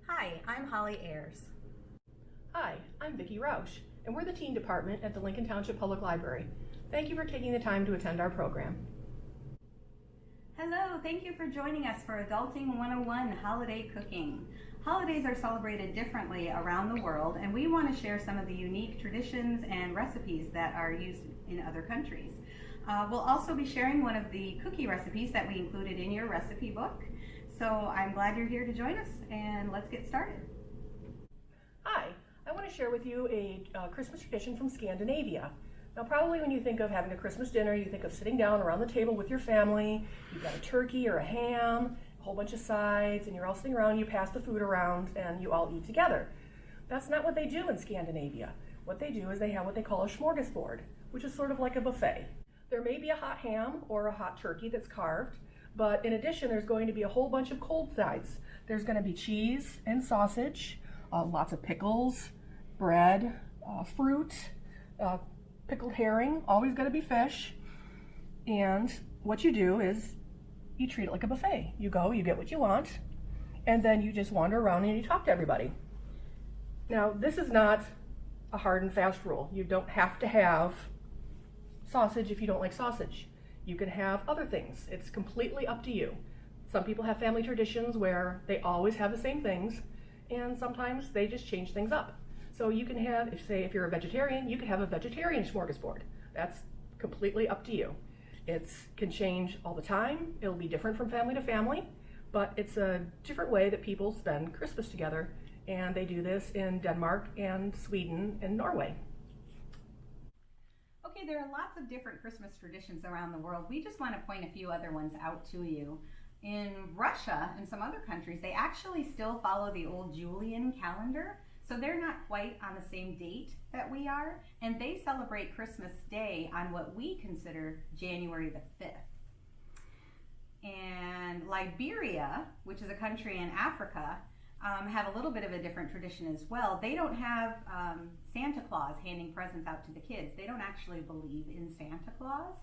Hi, I'm Holly Ayers. Hi, I'm Vicki Roush, and we're the teen department at the Lincoln Township Public Library. Thank you for taking the time to attend our program. Hello, thank you for joining us for Adulting 101 Holiday Cooking. Holidays are celebrated differently around the world, and we want to share some of the unique traditions and recipes that are used in other countries. We'll also be sharing one of the cookie recipes that we included in your recipe book. So I'm glad you're here to join us, and let's get started. Hi, I want to share with you a Christmas tradition from Scandinavia. Now, probably when you think of having a Christmas dinner, you think of sitting down around the table with your family. You've got a turkey or a ham, a whole bunch of sides, and you're all sitting around, you pass the food around, and you all eat together. That's not what they do in Scandinavia. What they do is they have what they call a smorgasbord, which is sort of like a buffet. There may be a hot ham or a hot turkey that's carved, but in addition, there's going to be a whole bunch of cold sides. There's going to be cheese and sausage, lots of pickles, bread, fruit, pickled herring, always going to be fish. And what you do is you treat it like a buffet. You go, you get what you want, and then you just wander around and you talk to everybody. Now, this is not a hard and fast rule. You don't have to have sausage if you don't like sausage. You can have other things. It's completely up to you. Some people have family traditions where they always have the same things, and sometimes they just change things up. So you can have, if you're a vegetarian, you can have a vegetarian smorgasbord. That's completely up to you. It can change all the time. It'll be different from family to family, but it's a different way that people spend Christmas together, and they do this in Denmark and Sweden and Norway. Okay, there are lots of different Christmas traditions around the world. We just want to point a few other ones out to you. In Russia and some other countries, they actually still follow the old Julian calendar, so they're not quite on the same date that we are, and they celebrate Christmas Day on what we consider January the 5th. And Liberia, which is a country in Africa, have a little bit of a different tradition as well. They don't have Santa Claus handing presents out to the kids. They don't actually believe in Santa Claus.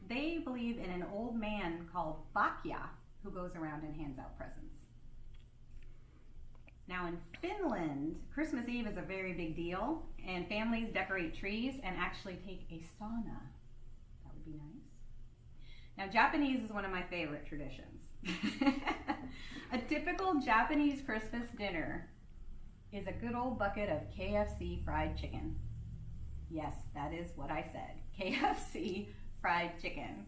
They believe in an old man called Bakya who goes around and hands out presents. Now in Finland, Christmas Eve is a very big deal, and families decorate trees and actually take a sauna. That would be nice. Now Japanese is one of my favorite traditions. A typical Japanese Christmas dinner is a good old bucket of KFC fried chicken. Yes, that is what I said. KFC fried chicken.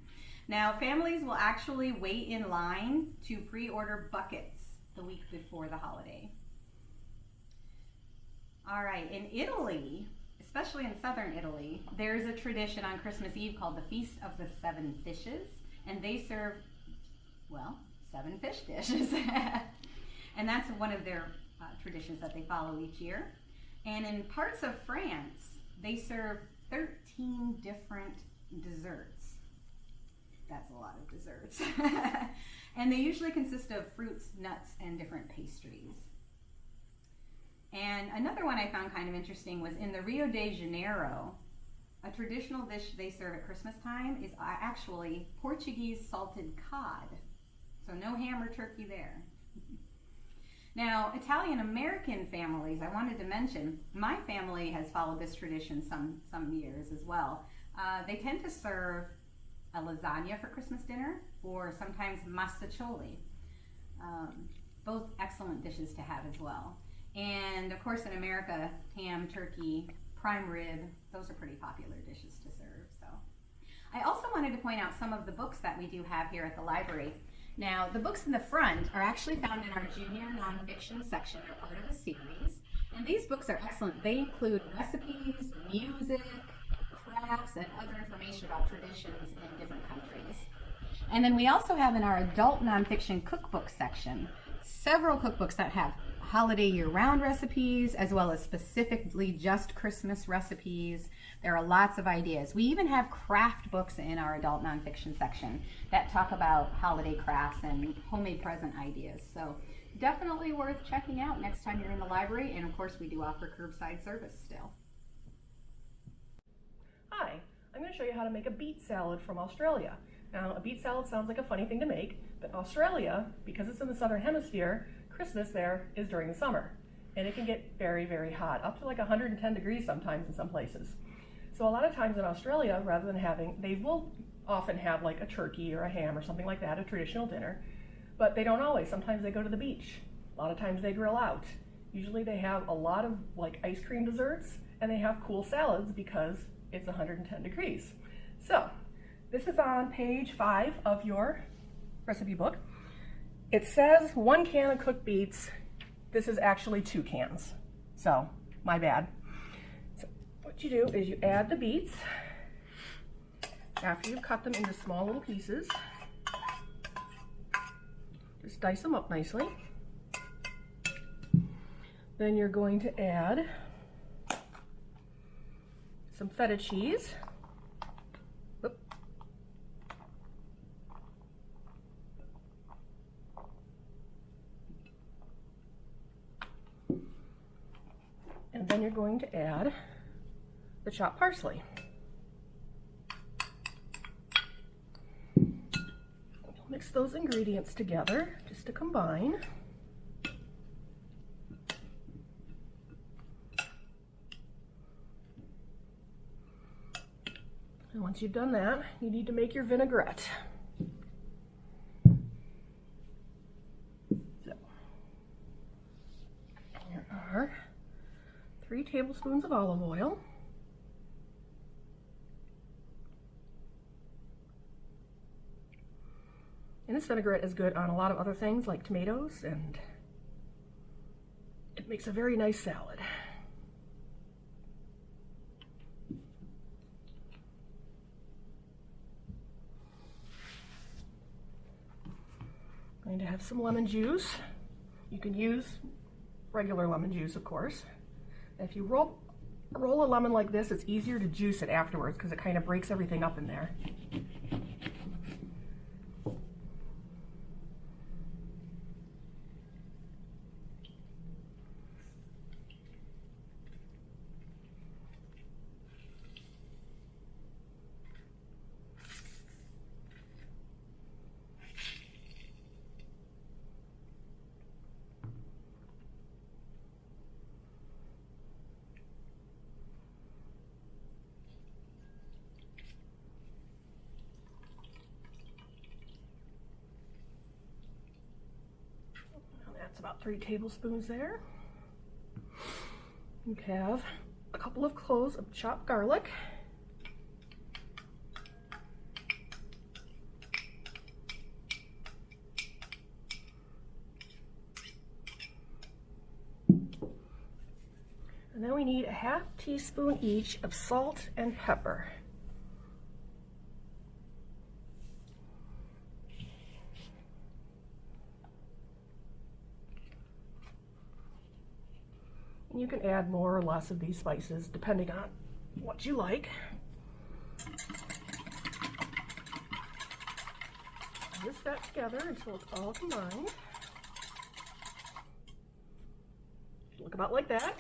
Now, families will actually wait in line to pre-order buckets the week before the holiday. All right, in Italy, especially in southern Italy, there's a tradition on Christmas Eve called the Feast of the Seven Fishes, and they serve, well, 7 fish dishes. And that's one of their traditions that they follow each year. And in parts of France, they serve 13 different desserts. That's a lot of desserts. And they usually consist of fruits, nuts, and different pastries. And another one I found kind of interesting was in the Rio de Janeiro, a traditional dish they serve at Christmas time is actually Portuguese salted cod. So no ham or turkey there. Now, Italian-American families, I wanted to mention, my family has followed this tradition some years as well. They tend to serve a lasagna for Christmas dinner, or sometimes masticholi. Both excellent dishes to have as well. And of course in America, ham, turkey, prime rib, those are pretty popular dishes to serve. So, I also wanted to point out some of the books that we do have here at the library. Now, the books in the front are actually found in our junior nonfiction section. They're part of a series. And these books are excellent. They include recipes, music, crafts, and other information about traditions in different countries. And then we also have in our adult nonfiction cookbook section several cookbooks that have holiday year-round recipes, as well as specifically just Christmas recipes. There are lots of ideas. We even have craft books in our adult nonfiction section that talk about holiday crafts and homemade present ideas. So definitely worth checking out next time you're in the library. And of course, we do offer curbside service still. Hi, I'm going to show you how to make a beet salad from Australia. Now, a beet salad sounds like a funny thing to make, but Australia, because it's in the southern hemisphere, Christmas there is during the summer. And it can get very, very hot, up to like 110 degrees sometimes in some places. So a lot of times in Australia, rather than they will often have like a turkey or a ham or something like that, a traditional dinner, but they don't always. Sometimes they go to the beach. A lot of times they grill out. Usually they have a lot of like ice cream desserts, and they have cool salads because it's 110 degrees. So this is on page 5 of your recipe book. It says 1 can of cooked beets. This is actually 2 cans, so my bad. So what you do is you add the beets after you've cut them into small little pieces. Just dice them up nicely. Then you're going to add some feta cheese. Whoop. And then you're going to add the chopped parsley. You'll mix those ingredients together just to combine. And once you've done that, you need to make your vinaigrette. So, here are 3 tablespoons of olive oil, and this vinaigrette is good on a lot of other things like tomatoes, and it makes a very nice salad. I'm going to have some lemon juice. You can use regular lemon juice, of course. If you roll a lemon like this, it's easier to juice it afterwards because it kind of breaks everything up in there. That's about 3 tablespoons there. You have a couple of cloves of chopped garlic. And then we need a half teaspoon each of salt and pepper. You can add more or less of these spices depending on what you like. Whisk that together until it's all combined. Look about like that.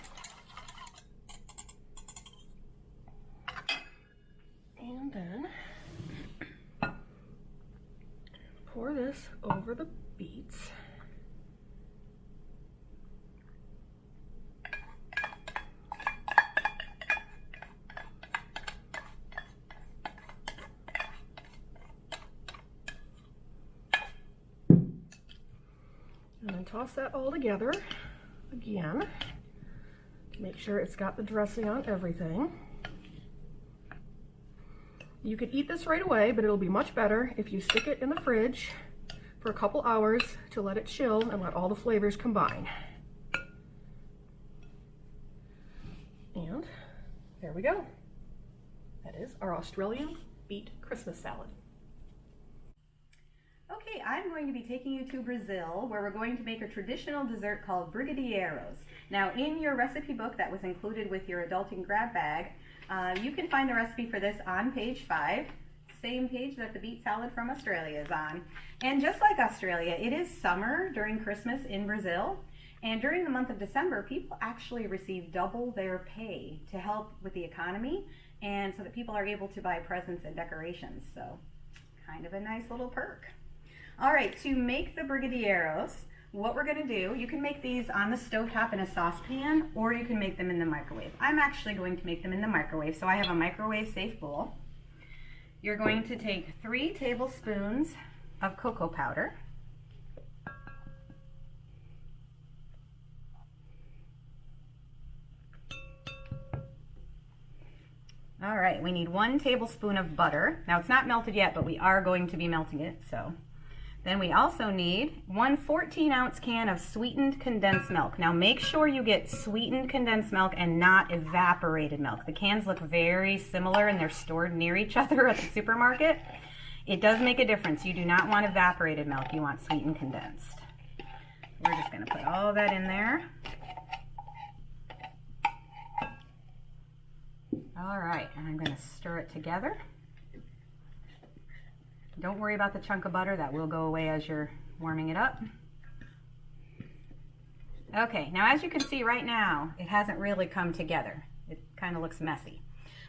And then pour this over the beets. And then toss that all together again. Make sure it's got the dressing on everything. You could eat this right away, but it'll be much better if you stick it in the fridge for a couple hours to let it chill and let all the flavors combine. And there we go. That is our Australian beet Christmas salad. Okay, I'm going to be taking you to Brazil, where we're going to make a traditional dessert called brigadiers. Now, in your recipe book that was included with your adulting grab bag, you can find the recipe for this on page 5, same page that the beet salad from Australia is on. And just like Australia, it is summer during Christmas in Brazil. And during the month of December, people actually receive double their pay to help with the economy, and so that people are able to buy presents and decorations. So, kind of a nice little perk. All right, to make the brigadeiros, what we're gonna do, you can make these on the stovetop in a saucepan, or you can make them in the microwave. I'm actually going to make them in the microwave, so I have a microwave safe bowl. You're going to take 3 tablespoons of cocoa powder. All right, we need 1 tablespoon of butter. Now it's not melted yet, but we are going to be melting it, so. Then we also need 1 14-ounce can of sweetened condensed milk. Now make sure you get sweetened condensed milk and not evaporated milk. The cans look very similar and they're stored near each other at the supermarket. It does make a difference. You do not want evaporated milk, you want sweetened condensed. We're just gonna put all that in there. All right, and I'm gonna stir it together. Don't worry about the chunk of butter, that will go away as you're warming it up. Okay, now as you can see right now, it hasn't really come together. It kind of looks messy.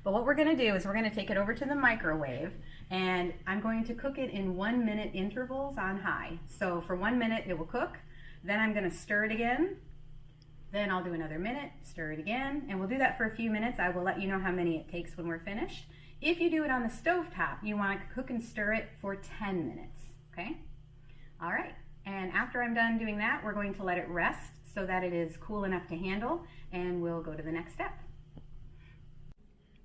But what we're gonna do is we're gonna take it over to the microwave, and I'm going to cook it in 1-minute intervals on high. So for 1 minute it will cook, then I'm gonna stir it again, then I'll do another minute, stir it again, and we'll do that for a few minutes. I will let you know how many it takes when we're finished. If you do it on the stovetop, you want to cook and stir it for 10 minutes, okay? All right, and after I'm done doing that, we're going to let it rest so that it is cool enough to handle, and we'll go to the next step.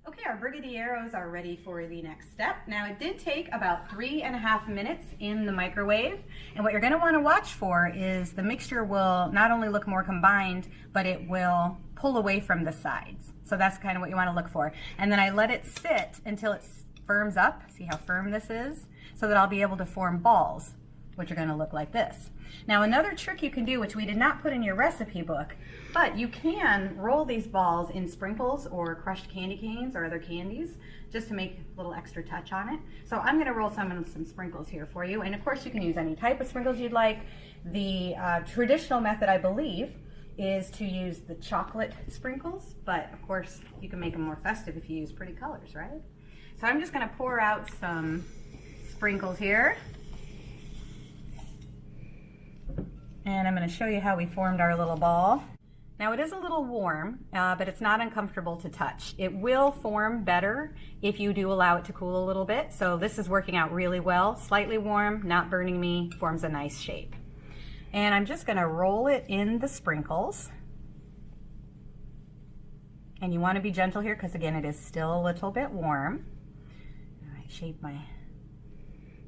Okay, our brigadieros are ready for the next step. Now it did take about 3.5 minutes in the microwave, and what you're gonna wanna watch for is the mixture will not only look more combined, but it will pull away from the sides. So that's kind of what you wanna look for. And then I let it sit until it firms up. See how firm this is? So that I'll be able to form balls, which are gonna look like this. Now another trick you can do, which we did not put in your recipe book, but you can roll these balls in sprinkles or crushed candy canes or other candies just to make a little extra touch on it. So I'm gonna roll some sprinkles here for you. And of course you can use any type of sprinkles you'd like. The traditional method, I believe, is to use the chocolate sprinkles, but of course you can make them more festive if you use pretty colors, right? So I'm just gonna pour out some sprinkles here. And I'm gonna show you how we formed our little ball. Now it is a little warm, but it's not uncomfortable to touch. It will form better if you do allow it to cool a little bit. So this is working out really well. Slightly warm, not burning me, forms a nice shape. And I'm just gonna roll it in the sprinkles. And you wanna be gentle here because again, it is still a little bit warm. All right, shape my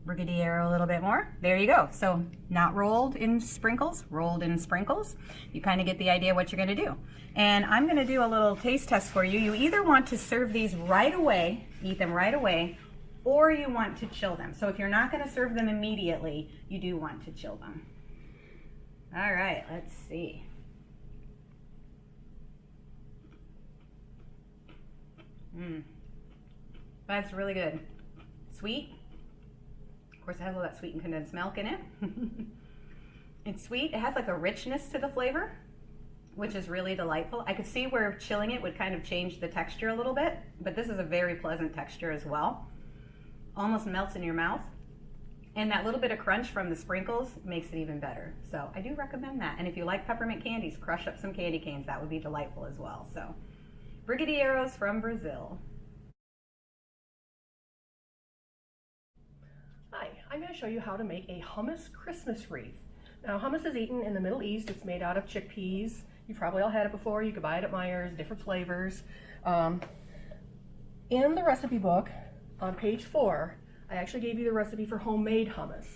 brigadier a little bit more. There you go. So not rolled in sprinkles, rolled in sprinkles. You kind of get the idea what you're going to do. And I'm going to do a little taste test for you. You either want to serve these right away, eat them right away, or you want to chill them. So if you're not going to serve them immediately, you do want to chill them. All right, let's see. That's really good. Sweet. Of course, it has all that sweetened condensed milk in it. It's sweet. It has like a richness to the flavor, which is really delightful. I could see where chilling it would kind of change the texture a little bit, but this is a very pleasant texture as well. Almost melts in your mouth. And that little bit of crunch from the sprinkles makes it even better. So I do recommend that. And if you like peppermint candies, crush up some candy canes. That would be delightful as well. So, brigadeiros from Brazil. Hi, I'm going to show you how to make a hummus Christmas wreath. Now hummus is eaten in the Middle East. It's made out of chickpeas. You've probably all had it before. You could buy it at Meijer's, different flavors. In the recipe book on page 4, I actually gave you the recipe for homemade hummus,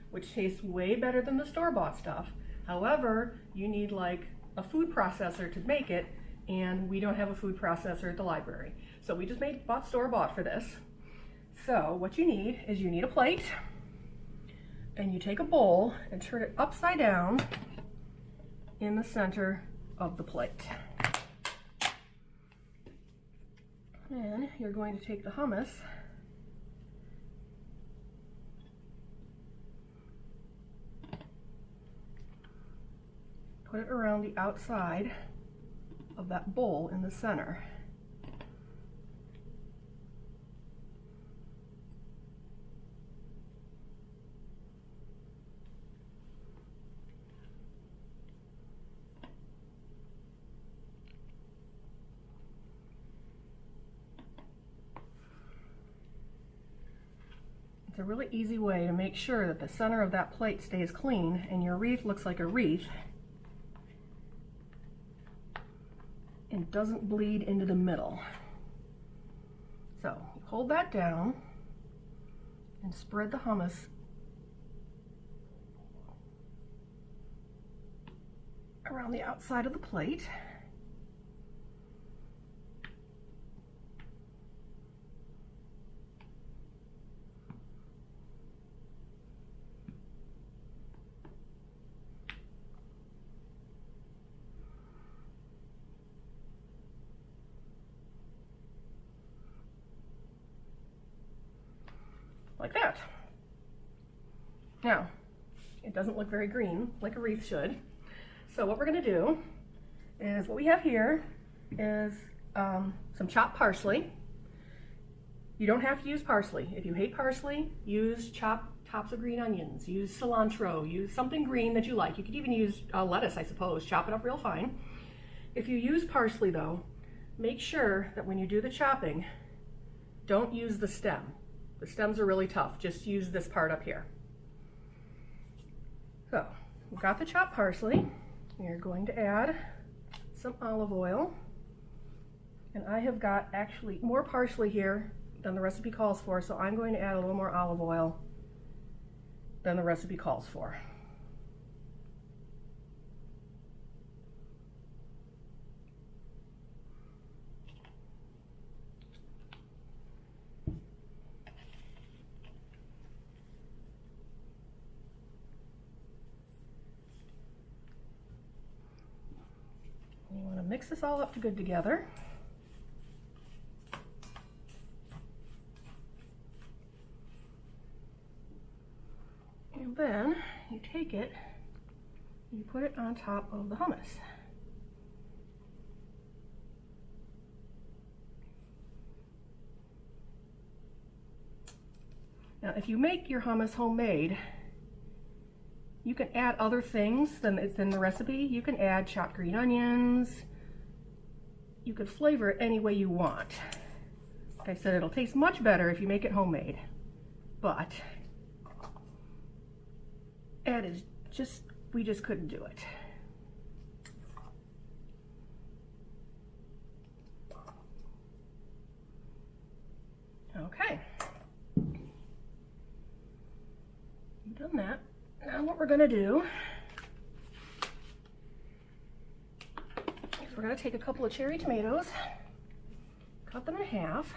which tastes way better than the store-bought stuff. However, you need like a food processor to make it, and we don't have a food processor at the library. So we just bought store-bought for this. So what you need is you need a plate, and you take a bowl and turn it upside down in the center of the plate. Then you're going to take the hummus put it around the outside of that bowl in the center. It's a really easy way to make sure that the center of that plate stays clean and your wreath looks like a wreath and doesn't bleed into the middle. So hold that down and spread the hummus around the outside of the plate. Like that. Now, it doesn't look very green like a wreath should. So what we're going to do is, what we have here is some chopped parsley. You don't have to use parsley. If you hate parsley, use chopped tops of green onions, use cilantro, use something green that you like. You could even use lettuce, I suppose, chop it up real fine. If you use parsley though, make sure that when you do the chopping, don't use the stem. The stems are really tough. Just use this part up here. So, we've got the chopped parsley. We're going to add some olive oil. And I have got actually more parsley here than the recipe calls for, so I'm going to add a little more olive oil than the recipe calls for. You want to mix this all up to good together. And then you take it, you put it on top of the hummus. Now, if you make your hummus homemade, you can add other things than it's in the recipe. You can add chopped green onions. You could flavor it any way you want. Like I said, it'll taste much better if you make it homemade. But it is just, we just couldn't do it. Okay. You've done that. Now what we're going to do is we're going to take a couple of cherry tomatoes, cut them in half.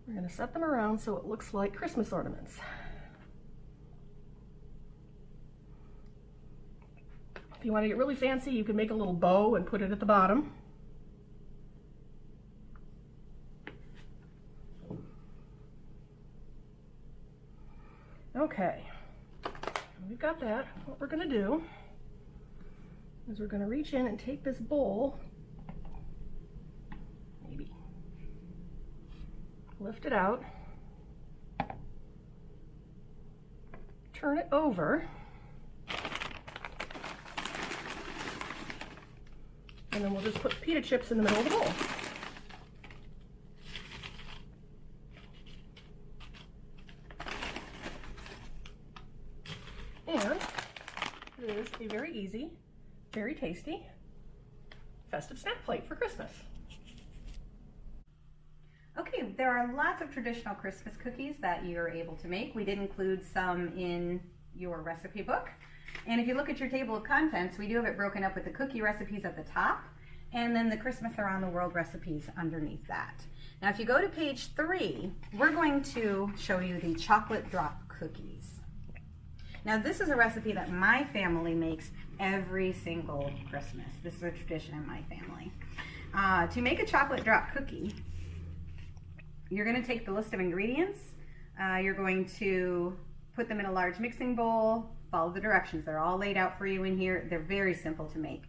We're going to set them around so it looks like Christmas ornaments. If you want to get really fancy, you can make a little bow and put it at the bottom. Okay, we've got that. What we're going to do is we're going to reach in and take this bowl, maybe lift it out, turn it over, and then we'll just put pita chips in the middle of the bowl. And it is a very easy, very tasty, festive snack plate for Christmas. Okay, there are lots of traditional Christmas cookies that you're able to make. We did include some in your recipe book. And if you look at your table of contents, we do have it broken up with the cookie recipes at the top and then the Christmas around the world recipes underneath that. Now, if you go to page 3, we're going to show you the chocolate drop cookies. Now, this is a recipe that my family makes every single Christmas. This is a tradition in my family. To make a chocolate drop cookie, you're going to take the list of ingredients. You're going to put them in a large mixing bowl. Follow the directions. They're all laid out for you in here. They're very simple to make.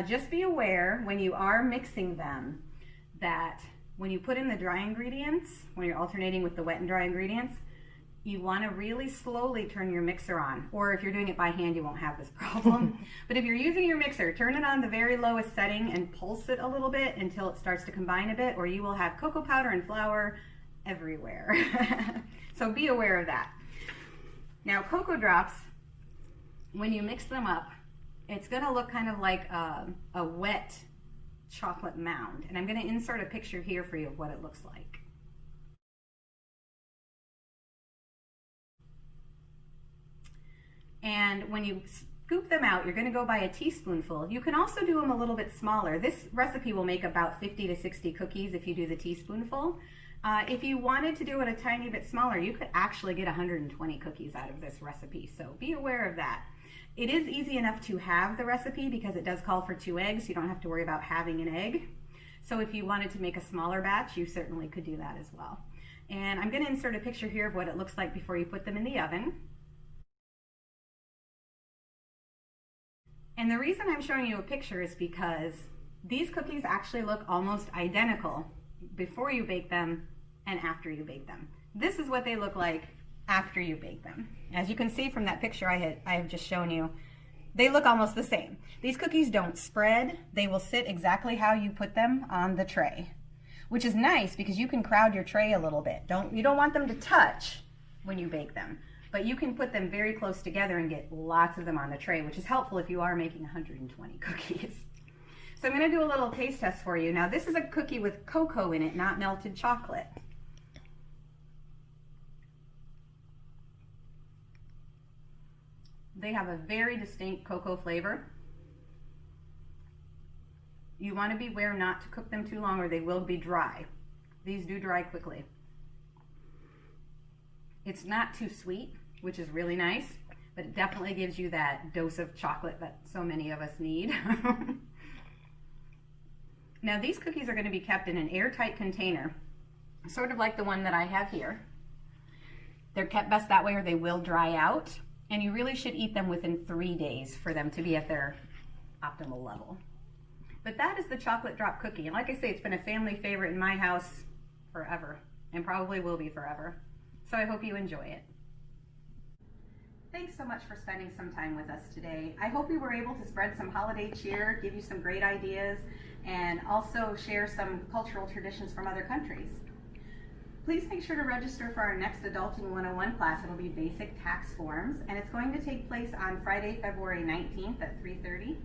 Just be aware when you are mixing them that when you put in the dry ingredients, when you're alternating with the wet and dry ingredients, you want to really slowly turn your mixer on, or if you're doing it by hand, you won't have this problem. But if you're using your mixer, turn it on the very lowest setting and pulse it a little bit until it starts to combine a bit, or you will have cocoa powder and flour everywhere. So be aware of that. Now, cocoa drops, when you mix them up, it's going to look kind of like a wet chocolate mound. And I'm going to insert a picture here for you of what it looks like. And when you scoop them out, you're going to go by a teaspoonful. You can also do them a little bit smaller. This recipe will make about 50 to 60 cookies if you do the teaspoonful. If you wanted to do it a tiny bit smaller, you could actually get 120 cookies out of this recipe, so be aware of that. It is easy enough to have the recipe because it does call for 2 eggs. You don't have to worry about having an egg. So if you wanted to make a smaller batch, you certainly could do that as well. And I'm going to insert a picture here of what it looks like before you put them in the oven. And the reason I'm showing you a picture is because these cookies actually look almost identical before you bake them and after you bake them. This is what they look like after you bake them. As you can see from that picture I have just shown you, they look almost the same. These cookies don't spread. They will sit exactly how you put them on the tray, which is nice because you can crowd your tray a little bit. You don't want them to touch when you bake them, but you can put them very close together and get lots of them on the tray, which is helpful if you are making 120 cookies. So I'm going to do a little taste test for you. Now this is a cookie with cocoa in it, not melted chocolate. They have a very distinct cocoa flavor. You want to beware not to cook them too long or they will be dry. These do dry quickly. It's not too sweet, which is really nice, but it definitely gives you that dose of chocolate that so many of us need. Now these cookies are going to be kept in an airtight container, sort of like the one that I have here. They're kept best that way or they will dry out, and you really should eat them within 3 days for them to be at their optimal level. But that is the chocolate drop cookie, and like I say, it's been a family favorite in my house forever, and probably will be forever. So I hope you enjoy it. Thanks so much for spending some time with us today. I hope we were able to spread some holiday cheer, give you some great ideas, and also share some cultural traditions from other countries. Please make sure to register for our next Adulting 101 class. It'll be Basic Tax Forms, and it's going to take place on Friday, February 19th at 3:30.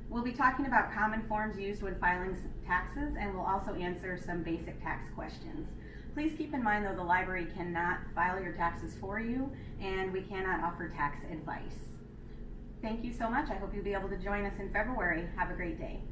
We'll be talking about common forms used when filing taxes, and we'll also answer some basic tax questions. Please keep in mind, though, the library cannot file your taxes for you, and we cannot offer tax advice. Thank you so much. I hope you'll be able to join us in February. Have a great day.